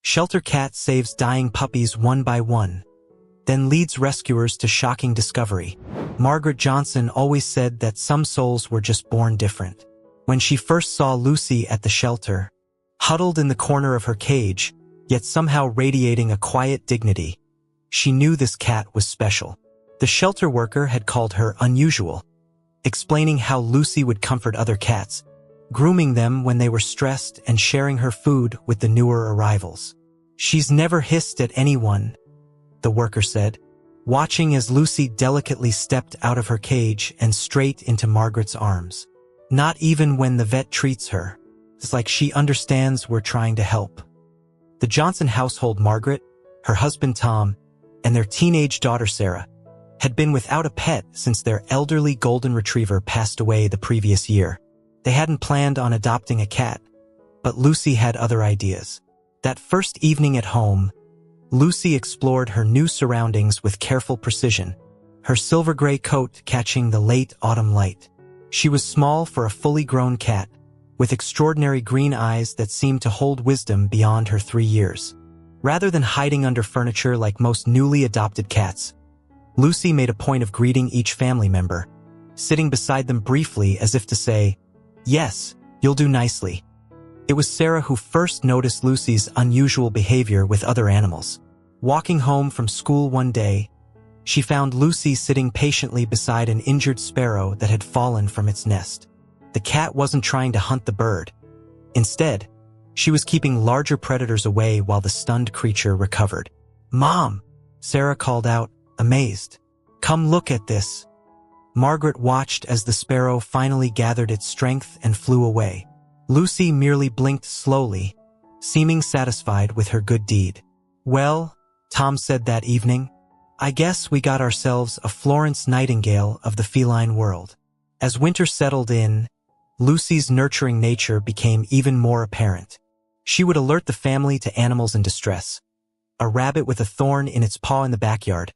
Shelter cat saves dying puppies one by one, then leads rescuers to shocking discovery. Margaret Johnson always said that some souls were just born different. When she first saw Lucy at the shelter, huddled in the corner of her cage, yet somehow radiating a quiet dignity, she knew this cat was special. The shelter worker had called her unusual, explaining how Lucy would comfort other cats, grooming them when they were stressed and sharing her food with the newer arrivals. "She's never hissed at anyone," the worker said, watching as Lucy delicately stepped out of her cage and straight into Margaret's arms. "Not even when the vet treats her. It's like she understands we're trying to help." The Johnson household, Margaret, her husband Tom, and their teenage daughter Sarah, had been without a pet since their elderly golden retriever passed away the previous year. They hadn't planned on adopting a cat, but Lucy had other ideas. That first evening at home, Lucy explored her new surroundings with careful precision, her silver-gray coat catching the late autumn light. She was small for a fully grown cat, with extraordinary green eyes that seemed to hold wisdom beyond her 3 years. Rather than hiding under furniture like most newly adopted cats, Lucy made a point of greeting each family member, sitting beside them briefly as if to say, "Yes, you'll do nicely." It was Sarah who first noticed Lucy's unusual behavior with other animals. Walking home from school one day, she found Lucy sitting patiently beside an injured sparrow that had fallen from its nest. The cat wasn't trying to hunt the bird. Instead, she was keeping larger predators away while the stunned creature recovered. "Mom!" Sarah called out, amazed. "Come look at this." Margaret watched as the sparrow finally gathered its strength and flew away. Lucy merely blinked slowly, seeming satisfied with her good deed. "Well," Tom said that evening, "I guess we got ourselves a Florence Nightingale of the feline world." As winter settled in, Lucy's nurturing nature became even more apparent. She would alert the family to animals in distress: a rabbit with a thorn in its paw in the backyard,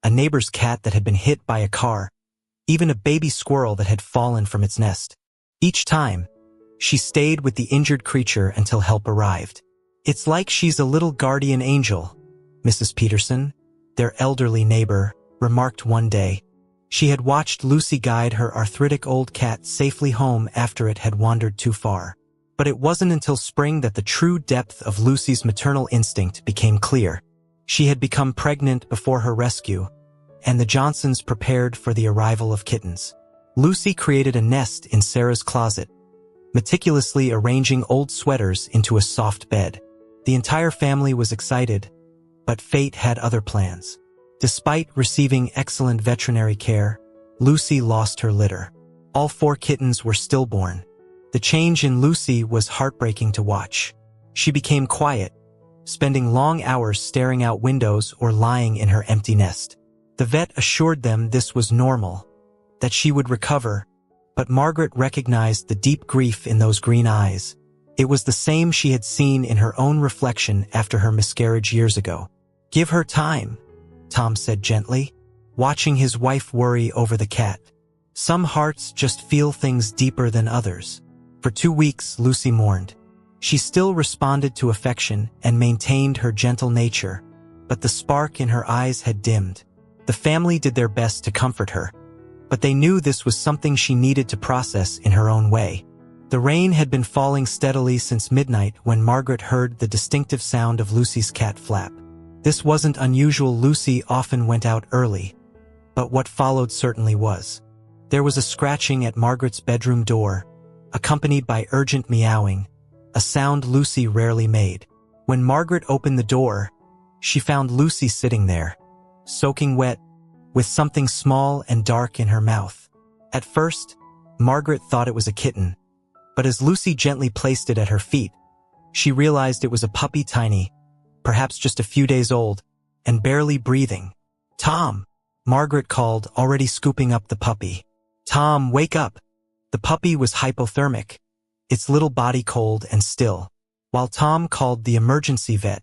a neighbor's cat that had been hit by a car, even a baby squirrel that had fallen from its nest. Each time, she stayed with the injured creature until help arrived. "It's like she's a little guardian angel," Mrs. Peterson, their elderly neighbor, remarked one day. She had watched Lucy guide her arthritic old cat safely home after it had wandered too far. But it wasn't until spring that the true depth of Lucy's maternal instinct became clear. She had become pregnant before her rescue, and the Johnsons prepared for the arrival of kittens. Lucy created a nest in Sarah's closet, meticulously arranging old sweaters into a soft bed. The entire family was excited, but fate had other plans. Despite receiving excellent veterinary care, Lucy lost her litter. All 4 kittens were stillborn. The change in Lucy was heartbreaking to watch. She became quiet, spending long hours staring out windows or lying in her empty nest. The vet assured them this was normal, that she would recover, but Margaret recognized the deep grief in those green eyes. It was the same she had seen in her own reflection after her miscarriage years ago. "Give her time," Tom said gently, watching his wife worry over the cat. "Some hearts just feel things deeper than others." For 2 weeks, Lucy mourned. She still responded to affection and maintained her gentle nature, but the spark in her eyes had dimmed. The family did their best to comfort her, but they knew this was something she needed to process in her own way. The rain had been falling steadily since midnight when Margaret heard the distinctive sound of Lucy's cat flap. This wasn't unusual. Lucy often went out early, but what followed certainly was. There was a scratching at Margaret's bedroom door, accompanied by urgent meowing, a sound Lucy rarely made. When Margaret opened the door, she found Lucy sitting there, soaking wet, with something small and dark in her mouth. At first, Margaret thought it was a kitten, but as Lucy gently placed it at her feet, she realized it was a puppy, tiny, perhaps just a few days old, and barely breathing. "Tom!" Margaret called, already scooping up the puppy. "Tom, wake up!" The puppy was hypothermic, its little body cold and still. While Tom called the emergency vet,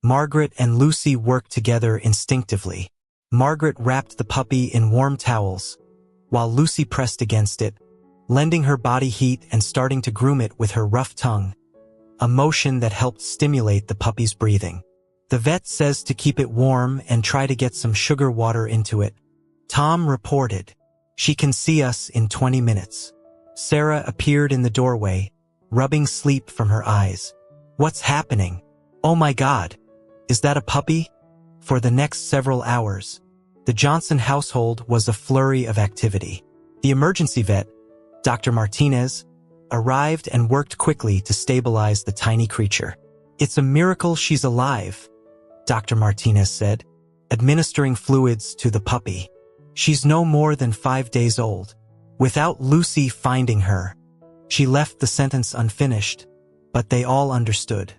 Margaret and Lucy worked together instinctively. Margaret wrapped the puppy in warm towels, while Lucy pressed against it, lending her body heat and starting to groom it with her rough tongue. a motion that helped stimulate the puppy's breathing. The vet says to keep it warm and try to get some sugar water into it. Tom reported, "She can see us in 20 minutes." Sarah appeared in the doorway, rubbing sleep from her eyes. "What's happening? Oh my God! Is that a puppy?" For the next several hours, the Johnson household was a flurry of activity. The emergency vet, Dr. Martinez, arrived and worked quickly to stabilize the tiny creature. "It's a miracle she's alive," Dr. Martinez said, administering fluids to the puppy. "She's no more than 5 days old." Without Lucy finding her, she left the sentence unfinished, but they all understood.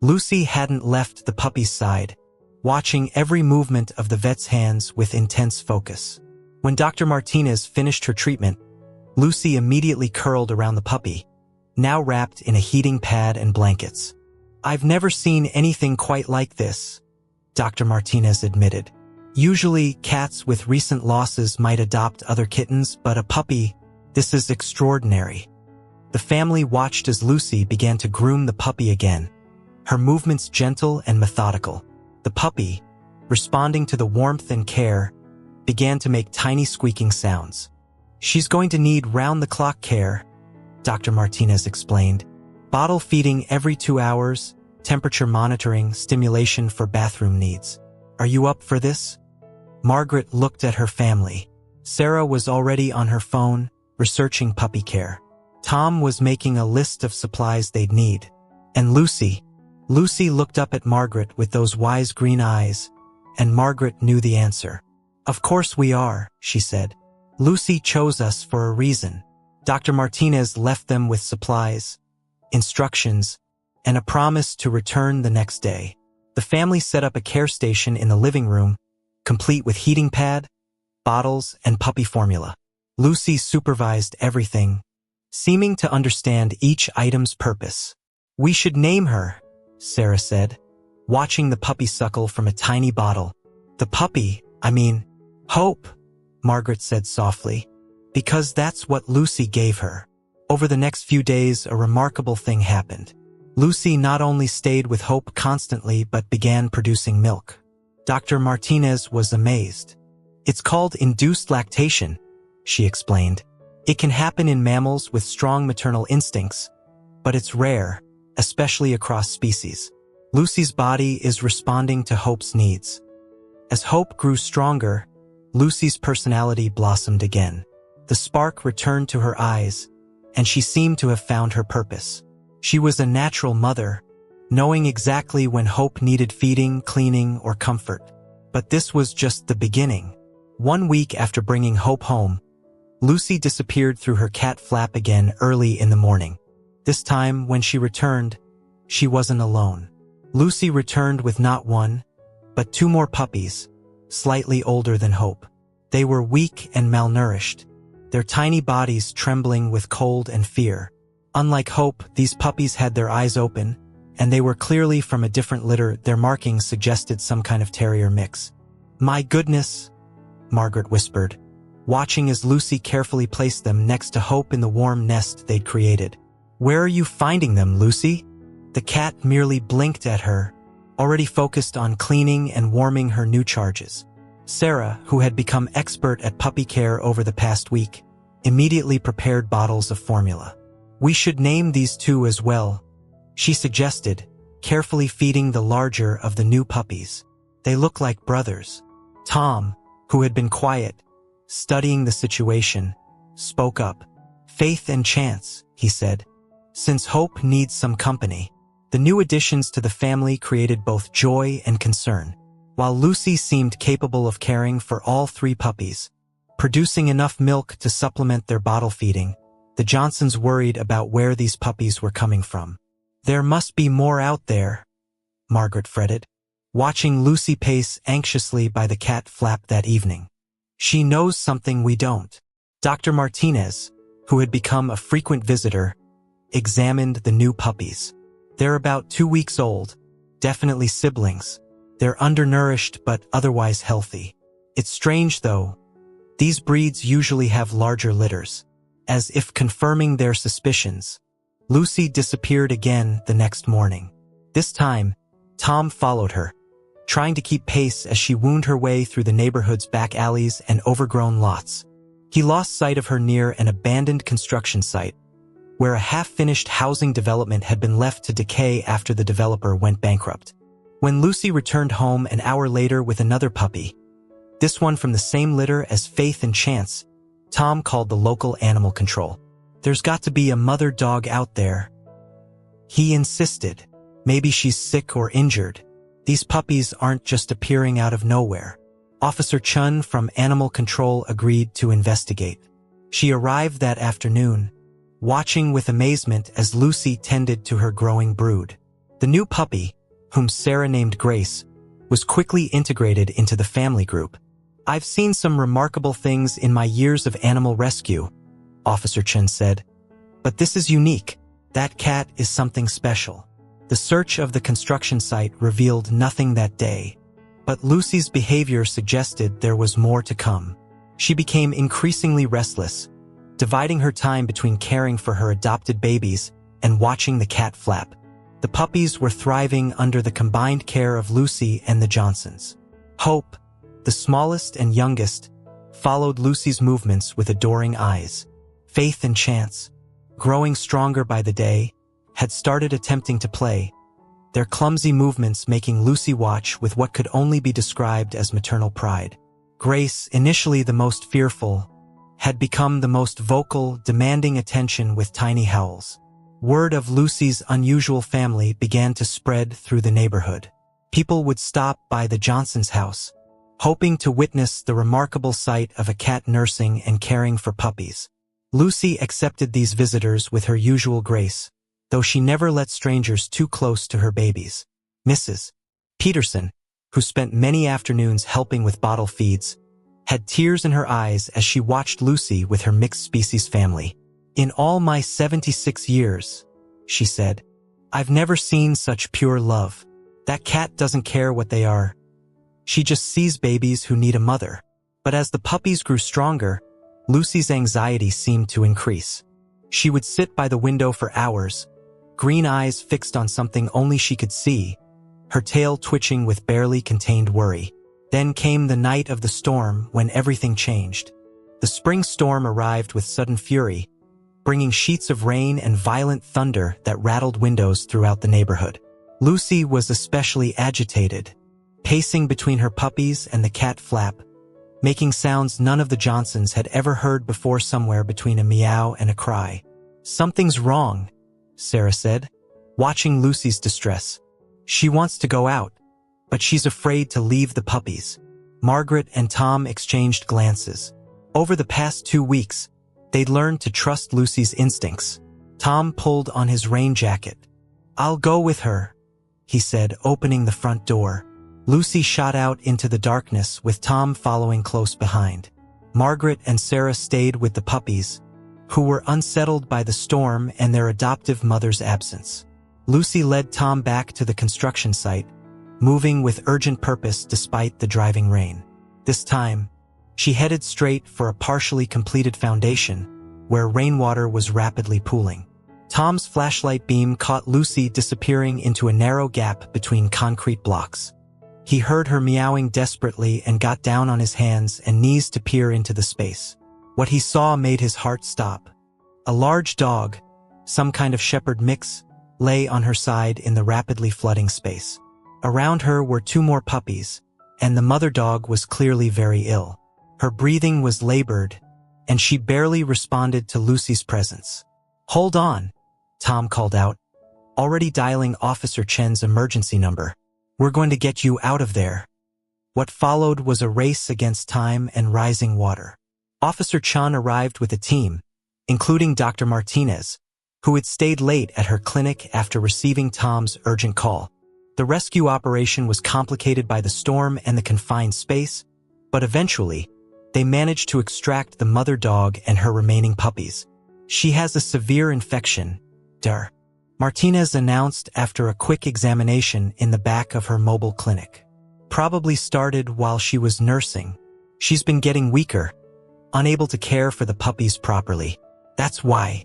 Lucy hadn't left the puppy's side, watching every movement of the vet's hands with intense focus. When Dr. Martinez finished her treatment, Lucy immediately curled around the puppy, now wrapped in a heating pad and blankets. "I've never seen anything quite like this," Dr. Martinez admitted. "Usually, cats with recent losses might adopt other kittens, but a puppy, this is extraordinary." The family watched as Lucy began to groom the puppy again, her movements gentle and methodical. The puppy, responding to the warmth and care, began to make tiny squeaking sounds. "She's going to need round-the-clock care," Dr. Martinez explained. "Bottle feeding every 2 hours, temperature monitoring, stimulation for bathroom needs. Are you up for this?" Margaret looked at her family. Sarah was already on her phone, researching puppy care. Tom was making a list of supplies they'd need. And Lucy looked up at Margaret with those wise green eyes, and Margaret knew the answer. "Of course we are," she said. "Lucy chose us for a reason." Dr. Martinez left them with supplies, instructions, and a promise to return the next day. The family set up a care station in the living room, complete with heating pad, bottles, and puppy formula. Lucy supervised everything, seeming to understand each item's purpose. "We should name her," Sarah said, watching the puppy suckle from a tiny bottle. Hope," Margaret said softly, "because that's what Lucy gave her." Over the next few days, a remarkable thing happened. Lucy not only stayed with Hope constantly but began producing milk. Dr. Martinez was amazed. "It's called induced lactation," she explained. "It can happen in mammals with strong maternal instincts, but it's rare, especially across species. Lucy's body is responding to Hope's needs." As Hope grew stronger, Lucy's personality blossomed again. The spark returned to her eyes, and she seemed to have found her purpose. She was a natural mother, knowing exactly when Hope needed feeding, cleaning, or comfort. But this was just the beginning. 1 week after bringing Hope home, Lucy disappeared through her cat flap again early in the morning. This time, when she returned, she wasn't alone. Lucy returned with not 1, but 2 more puppies, slightly older than Hope. They were weak and malnourished, their tiny bodies trembling with cold and fear. Unlike Hope, these puppies had their eyes open, and they were clearly from a different litter. Their markings suggested some kind of terrier mix. "My goodness," Margaret whispered, watching as Lucy carefully placed them next to Hope in the warm nest they'd created. "Where are you finding them, Lucy?" The cat merely blinked at her, already focused on cleaning and warming her new charges. Sarah, who had become expert at puppy care over the past week, immediately prepared bottles of formula. "We should name these 2 as well," she suggested, carefully feeding the larger of the new puppies. "They look like brothers." Tom, who had been quiet, studying the situation, spoke up. "Faith and Chance," he said, "since Hope needs some company." The new additions to the family created both joy and concern. While Lucy seemed capable of caring for all 3 puppies, producing enough milk to supplement their bottle feeding, the Johnsons worried about where these puppies were coming from. "There must be more out there," Margaret fretted, watching Lucy pace anxiously by the cat flap that evening. "She knows something we don't." Dr. Martinez, who had become a frequent visitor, examined the new puppies. "They're about 2 weeks old, definitely siblings. They're undernourished but otherwise healthy. It's strange though. These breeds usually have larger litters." As if confirming their suspicions, Lucy disappeared again the next morning. This time, Tom followed her, trying to keep pace as she wound her way through the neighborhood's back alleys and overgrown lots. He lost sight of her near an abandoned construction site, where a half-finished housing development had been left to decay after the developer went bankrupt. When Lucy returned home an hour later with another puppy, this one from the same litter as Faith and Chance, Tom called the local animal control. "There's got to be a mother dog out there," he insisted. "Maybe she's sick or injured. These puppies aren't just appearing out of nowhere." Officer Chun from Animal Control agreed to investigate. She arrived that afternoon, watching with amazement as Lucy tended to her growing brood. The new puppy, whom Sarah named Grace, was quickly integrated into the family group. "I've seen some remarkable things in my years of animal rescue," Officer Chun said, "but this is unique. That cat is something special." The search of the construction site revealed nothing that day, but Lucy's behavior suggested there was more to come. She became increasingly restless, dividing her time between caring for her adopted babies and watching the cat flap. The puppies were thriving under the combined care of Lucy and the Johnsons. Hope, the smallest and youngest, followed Lucy's movements with adoring eyes. Faith and Chance, growing stronger by the day, had started attempting to play, their clumsy movements making Lucy watch with what could only be described as maternal pride. Grace, initially the most fearful, had become the most vocal, demanding attention with tiny howls. Word of Lucy's unusual family began to spread through the neighborhood. People would stop by the Johnsons' house, hoping to witness the remarkable sight of a cat nursing and caring for puppies. Lucy accepted these visitors with her usual grace, though she never let strangers too close to her babies. Mrs. Peterson, who spent many afternoons helping with bottle feeds, had tears in her eyes as she watched Lucy with her mixed-species family. "In all my 76 years," she said, "I've never seen such pure love. That cat doesn't care what they are. She just sees babies who need a mother." But as the puppies grew stronger, Lucy's anxiety seemed to increase. She would sit by the window for hours, green eyes fixed on something only she could see, her tail twitching with barely contained worry. Then came the night of the storm when everything changed. The spring storm arrived with sudden fury, bringing sheets of rain and violent thunder that rattled windows throughout the neighborhood. Lucy was especially agitated, pacing between her puppies and the cat flap, making sounds none of the Johnsons had ever heard before, somewhere between a meow and a cry. "Something's wrong," Sarah said, watching Lucy's distress. "She wants to go out, but she's afraid to leave the puppies." Margaret and Tom exchanged glances. Over the past 2 weeks, they'd learned to trust Lucy's instincts. Tom pulled on his rain jacket. "I'll go with her," he said, opening the front door. Lucy shot out into the darkness with Tom following close behind. Margaret and Sarah stayed with the puppies, who were unsettled by the storm and their adoptive mother's absence. Lucy led Tom back to the construction site, moving with urgent purpose despite the driving rain. This time, she headed straight for a partially completed foundation, where rainwater was rapidly pooling. Tom's flashlight beam caught Lucy disappearing into a narrow gap between concrete blocks. He heard her meowing desperately and got down on his hands and knees to peer into the space. What he saw made his heart stop. A large dog, some kind of shepherd mix, lay on her side in the rapidly flooding space. Around her were 2 more puppies, and the mother dog was clearly very ill. Her breathing was labored, and she barely responded to Lucy's presence. "Hold on," Tom called out, already dialing Officer Chen's emergency number. "We're going to get you out of there." What followed was a race against time and rising water. Officer Chun arrived with a team, including Dr. Martinez, who had stayed late at her clinic after receiving Tom's urgent call. The rescue operation was complicated by the storm and the confined space, but eventually, they managed to extract the mother dog and her remaining puppies. "She has a severe infection, Dr. Martinez announced after a quick examination in the back of her mobile clinic. "Probably started while she was nursing. She's been getting weaker, unable to care for the puppies properly. That's why."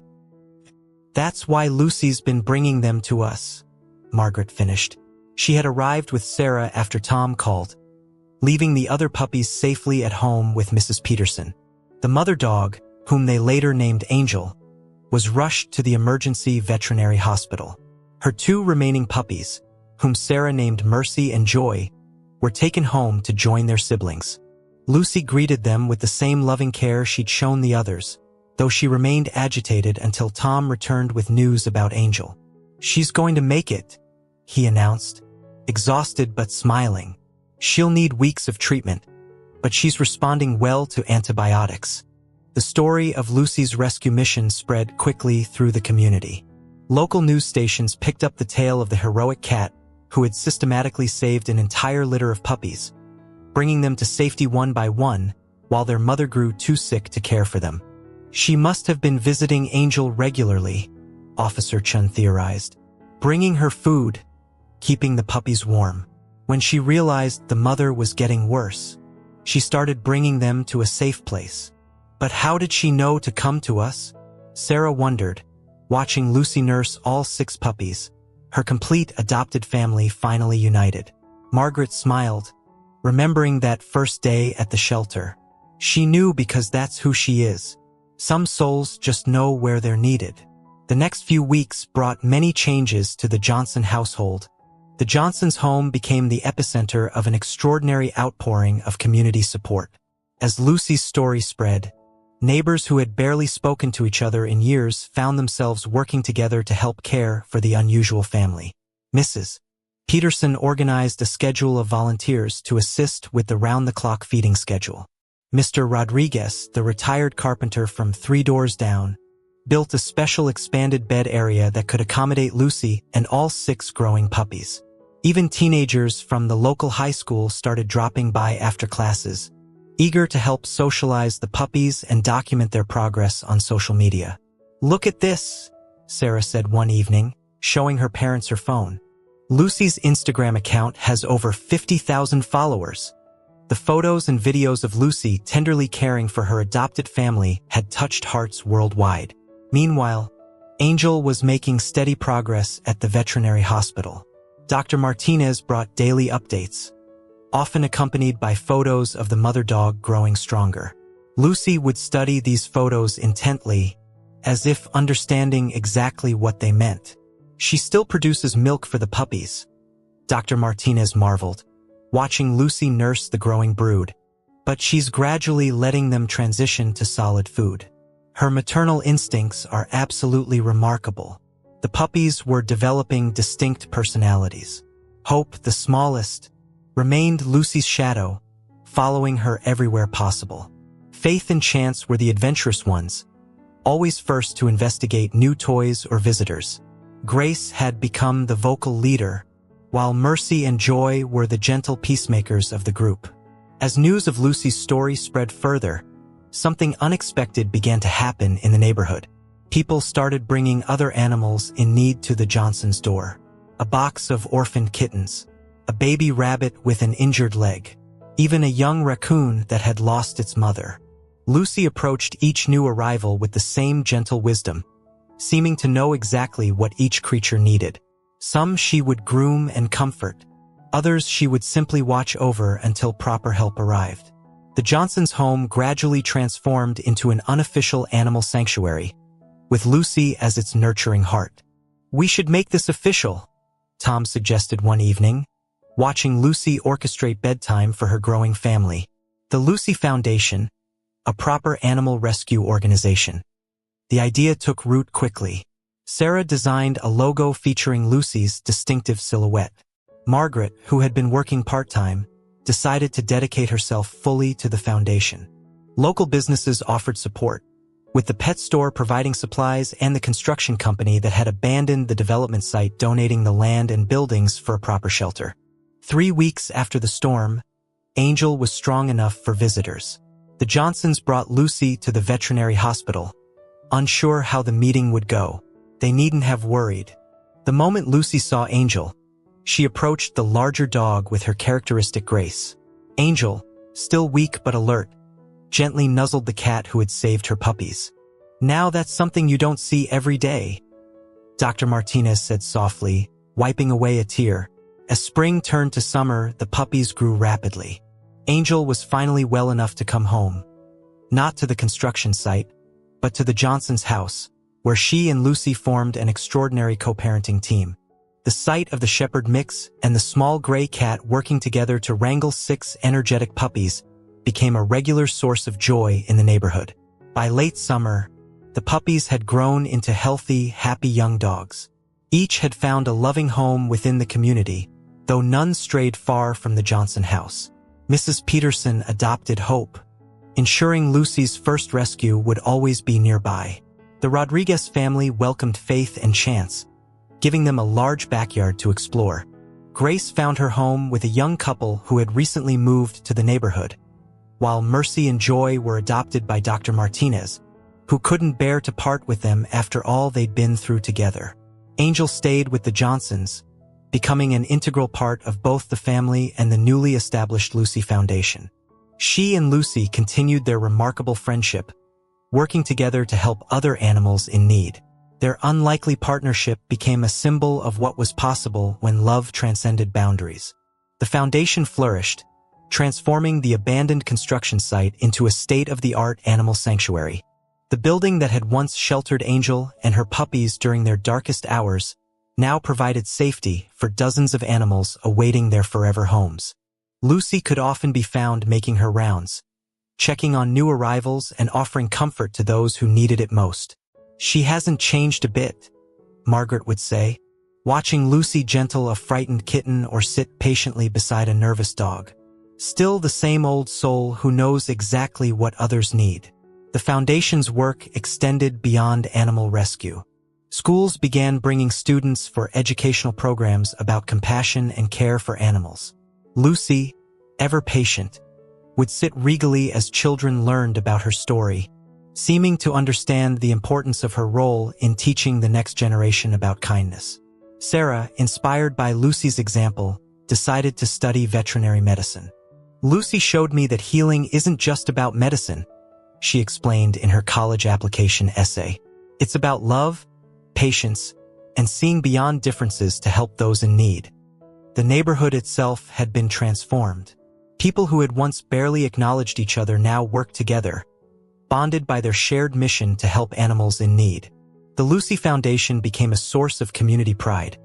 That's why Lucy's been bringing them to us, Margaret finished. She had arrived with Sarah after Tom called, leaving the other puppies safely at home with Mrs. Peterson. The mother dog, whom they later named Angel, was rushed to the emergency veterinary hospital. Her 2 remaining puppies, whom Sarah named Mercy and Joy, were taken home to join their siblings. Lucy greeted them with the same loving care she'd shown the others, though she remained agitated until Tom returned with news about Angel. "She's going to make it," he announced, exhausted but smiling. "She'll need weeks of treatment, but she's responding well to antibiotics." The story of Lucy's rescue mission spread quickly through the community. Local news stations picked up the tale of the heroic cat who had systematically saved an entire litter of puppies, bringing them to safety one by one while their mother grew too sick to care for them. "She must have been visiting Angel regularly," Officer Chun theorized, "bringing her food, keeping the puppies warm. When she realized the mother was getting worse, she started bringing them to a safe place. But how did she know to come to us?" Sarah wondered, watching Lucy nurse all 6 puppies, her complete adopted family finally united. Margaret smiled, remembering that first day at the shelter. She knew because that's who she is. Some souls just know where they're needed. The next few weeks brought many changes to the Johnson household. The Johnsons' home became the epicenter of an extraordinary outpouring of community support. As Lucy's story spread, neighbors who had barely spoken to each other in years found themselves working together to help care for the unusual family. Mrs. Peterson organized a schedule of volunteers to assist with the round-the-clock feeding schedule. Mr. Rodriguez, the retired carpenter from 3 doors down, built a special expanded bed area that could accommodate Lucy and all 6 growing puppies. Even teenagers from the local high school started dropping by after classes, eager to help socialize the puppies and document their progress on social media. "Look at this," Sarah said one evening, showing her parents her phone. "Lucy's Instagram account has over 50,000 followers." The photos and videos of Lucy tenderly caring for her adopted family had touched hearts worldwide. Meanwhile, Angel was making steady progress at the veterinary hospital. Dr. Martinez brought daily updates, often accompanied by photos of the mother dog growing stronger. Lucy would study these photos intently, as if understanding exactly what they meant. "She still produces milk for the puppies," Dr. Martinez marveled, watching Lucy nurse the growing brood. "But she's gradually letting them transition to solid food. Her maternal instincts are absolutely remarkable." The puppies were developing distinct personalities. Hope, the smallest, remained Lucy's shadow, following her everywhere possible. Faith and Chance were the adventurous ones, always first to investigate new toys or visitors. Grace had become the vocal leader, while Mercy and Joy were the gentle peacemakers of the group. As news of Lucy's story spread further, something unexpected began to happen in the neighborhood. People started bringing other animals in need to the Johnsons' door. A box of orphaned kittens, a baby rabbit with an injured leg, even a young raccoon that had lost its mother. Lucy approached each new arrival with the same gentle wisdom, seeming to know exactly what each creature needed. Some she would groom and comfort, others she would simply watch over until proper help arrived. The Johnsons' home gradually transformed into an unofficial animal sanctuary, with Lucy as its nurturing heart. "We should make this official," Tom suggested one evening, watching Lucy orchestrate bedtime for her growing family. The Lucy Foundation, a proper animal rescue organization. The idea took root quickly. Sarah designed a logo featuring Lucy's distinctive silhouette. Margaret, who had been working part-time, decided to dedicate herself fully to the foundation. Local businesses offered support, with the pet store providing supplies and the construction company that had abandoned the development site donating the land and buildings for a proper shelter. 3 weeks after the storm, Angel was strong enough for visitors. The Johnsons brought Lucy to the veterinary hospital, unsure how the meeting would go. They needn't have worried. The moment Lucy saw Angel, she approached the larger dog with her characteristic grace. Angel, still weak but alert, gently nuzzled the cat who had saved her puppies. "Now that's something you don't see every day," Dr. Martinez said softly, wiping away a tear. As spring turned to summer, the puppies grew rapidly. Angel was finally well enough to come home. Not to the construction site, but to the Johnsons' house, where she and Lucy formed an extraordinary co-parenting team. The sight of the shepherd mix and the small gray cat working together to wrangle 6 energetic puppies became a regular source of joy in the neighborhood. By late summer, the puppies had grown into healthy, happy young dogs. Each had found a loving home within the community, though none strayed far from the Johnson house. Mrs. Peterson adopted Hope, ensuring Lucy's first rescue would always be nearby. The Rodriguez family welcomed Faith and Chance, giving them a large backyard to explore. Grace found her home with a young couple who had recently moved to the neighborhood, while Mercy and Joy were adopted by Dr. Martinez, who couldn't bear to part with them after all they'd been through together. Angel stayed with the Johnsons, becoming an integral part of both the family and the newly established Lucy Foundation. She and Lucy continued their remarkable friendship, working together to help other animals in need. Their unlikely partnership became a symbol of what was possible when love transcended boundaries. The foundation flourished, transforming the abandoned construction site into a state-of-the-art animal sanctuary. The building that had once sheltered Angel and her puppies during their darkest hours now provided safety for dozens of animals awaiting their forever homes. Lucy could often be found making her rounds, checking on new arrivals and offering comfort to those who needed it most. "She hasn't changed a bit," Margaret would say, watching Lucy gentle a frightened kitten or sit patiently beside a nervous dog. "Still the same old soul who knows exactly what others need." The Foundation's work extended beyond animal rescue. Schools began bringing students for educational programs about compassion and care for animals. Lucy, ever patient, would sit regally as children learned about her story, seeming to understand the importance of her role in teaching the next generation about kindness. Sarah, inspired by Lucy's example, decided to study veterinary medicine. "Lucy showed me that healing isn't just about medicine," she explained in her college application essay. "It's about love, patience, and seeing beyond differences to help those in need." The neighborhood itself had been transformed. People who had once barely acknowledged each other now worked together, bonded by their shared mission to help animals in need. The Lucy Foundation became a source of community pride,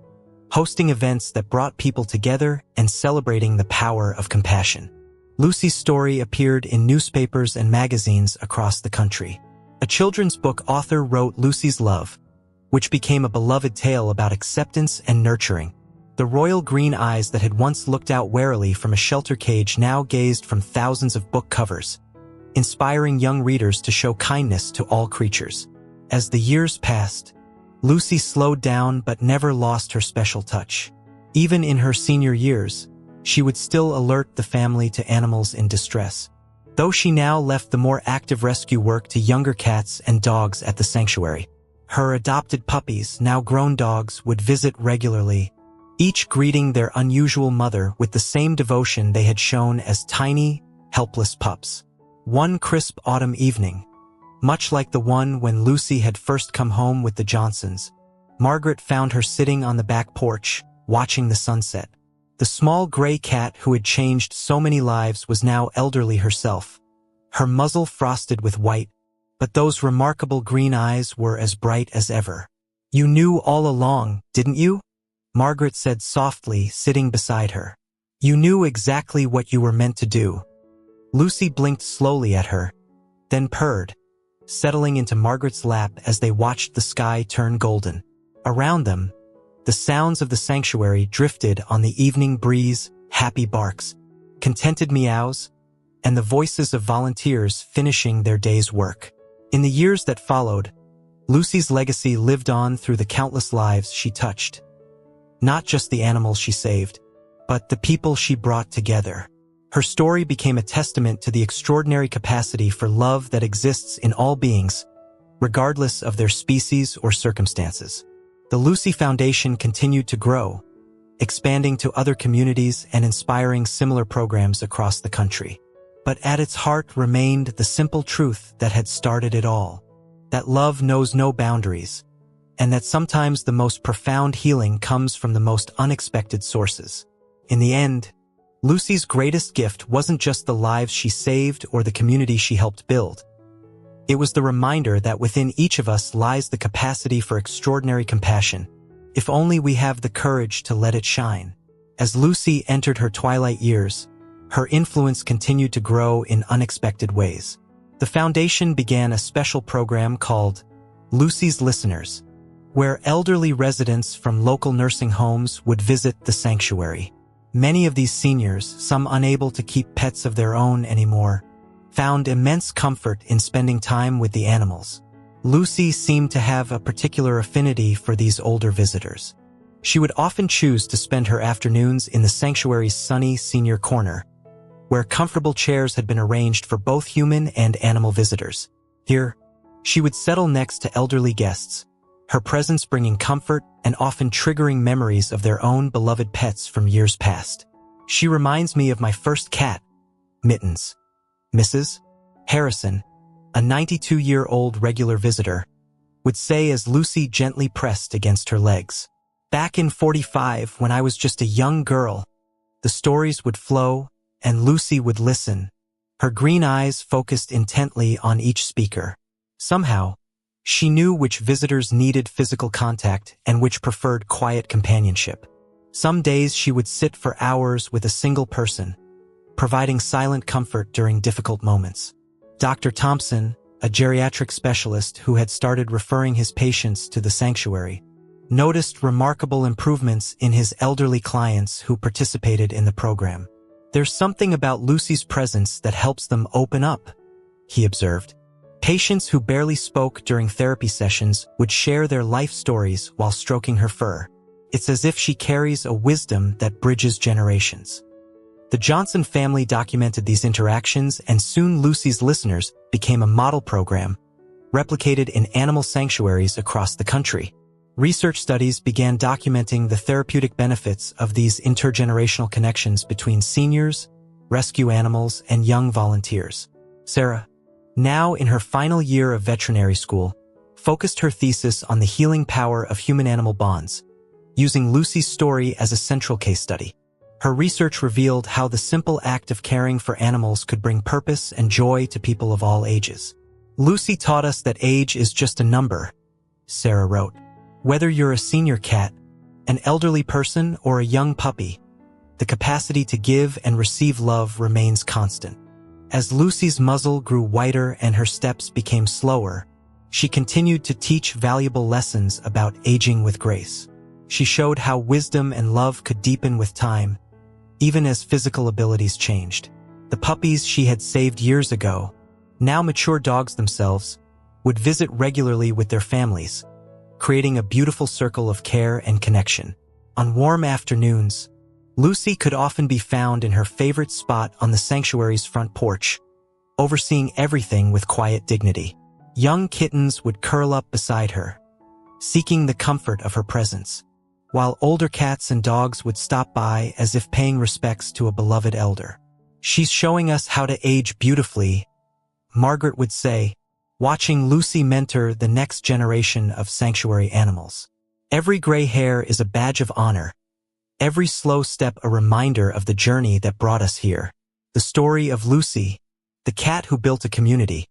hosting events that brought people together and celebrating the power of compassion. Lucy's story appeared in newspapers and magazines across the country. A children's book author wrote Lucy's Love, which became a beloved tale about acceptance and nurturing. The royal green eyes that had once looked out warily from a shelter cage now gazed from thousands of book covers, inspiring young readers to show kindness to all creatures. As the years passed, Lucy slowed down but never lost her special touch. Even in her senior years, she would still alert the family to animals in distress. Though she now left the more active rescue work to younger cats and dogs at the sanctuary, her adopted puppies, now grown dogs, would visit regularly, each greeting their unusual mother with the same devotion they had shown as tiny, helpless pups. One crisp autumn evening, much like the one when Lucy had first come home with the Johnsons, Margaret found her sitting on the back porch, watching the sunset. The small gray cat who had changed so many lives was now elderly herself, her muzzle frosted with white, but those remarkable green eyes were as bright as ever. "You knew all along, didn't you?" Margaret said softly, sitting beside her. "You knew exactly what you were meant to do." Lucy blinked slowly at her, then purred, settling into Margaret's lap as they watched the sky turn golden. Around them, the sounds of the sanctuary drifted on the evening breeze, happy barks, contented meows, and the voices of volunteers finishing their day's work. In the years that followed, Lucy's legacy lived on through the countless lives she touched. Not just the animals she saved, but the people she brought together. Her story became a testament to the extraordinary capacity for love that exists in all beings, regardless of their species or circumstances. The Lucy Foundation continued to grow, expanding to other communities and inspiring similar programs across the country. But at its heart remained the simple truth that had started it all, that love knows no boundaries, and that sometimes the most profound healing comes from the most unexpected sources. In the end, Lucy's greatest gift wasn't just the lives she saved or the community she helped build. It was the reminder that within each of us lies the capacity for extraordinary compassion, if only we have the courage to let it shine. As Lucy entered her twilight years, her influence continued to grow in unexpected ways. The foundation began a special program called Lucy's Listeners, where elderly residents from local nursing homes would visit the sanctuary. Many of these seniors, some unable to keep pets of their own anymore, found immense comfort in spending time with the animals. Lucy seemed to have a particular affinity for these older visitors. She would often choose to spend her afternoons in the sanctuary's sunny senior corner, where comfortable chairs had been arranged for both human and animal visitors. Here, she would settle next to elderly guests, her presence bringing comfort and often triggering memories of their own beloved pets from years past. "She reminds me of my first cat, Mittens," Mrs. Harrison, a 92-year-old regular visitor, would say as Lucy gently pressed against her legs. "Back in 45, when I was just a young girl," the stories would flow, and Lucy would listen, her green eyes focused intently on each speaker. Somehow, she knew which visitors needed physical contact and which preferred quiet companionship. Some days she would sit for hours with a single person, providing silent comfort during difficult moments. Dr. Thompson, a geriatric specialist who had started referring his patients to the sanctuary, noticed remarkable improvements in his elderly clients who participated in the program. "There's something about Lucy's presence that helps them open up," he observed. Patients who barely spoke during therapy sessions would share their life stories while stroking her fur. "It's as if she carries a wisdom that bridges generations." The Johnson family documented these interactions, and soon Lucy's Listeners became a model program, replicated in animal sanctuaries across the country. Research studies began documenting the therapeutic benefits of these intergenerational connections between seniors, rescue animals, and young volunteers. Sarah, now in her final year of veterinary school, focused her thesis on the healing power of human-animal bonds, using Lucy's story as a central case study. Her research revealed how the simple act of caring for animals could bring purpose and joy to people of all ages. "Lucy taught us that age is just a number," Sarah wrote. "Whether you're a senior cat, an elderly person, or a young puppy, the capacity to give and receive love remains constant." As Lucy's muzzle grew whiter and her steps became slower, she continued to teach valuable lessons about aging with grace. She showed how wisdom and love could deepen with time, even as physical abilities changed. The puppies she had saved years ago, now mature dogs themselves, would visit regularly with their families, creating a beautiful circle of care and connection. On warm afternoons, Lucy could often be found in her favorite spot on the sanctuary's front porch, overseeing everything with quiet dignity. Young kittens would curl up beside her, seeking the comfort of her presence, while older cats and dogs would stop by as if paying respects to a beloved elder. "She's showing us how to age beautifully," Margaret would say, watching Lucy mentor the next generation of sanctuary animals. "Every gray hair is a badge of honor, every slow step a reminder of the journey that brought us here." The story of Lucy, the cat who built a community,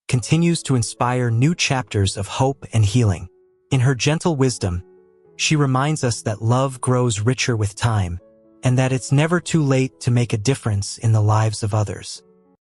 continues to inspire new chapters of hope and healing. In her gentle wisdom, she reminds us that love grows richer with time, and that it's never too late to make a difference in the lives of others.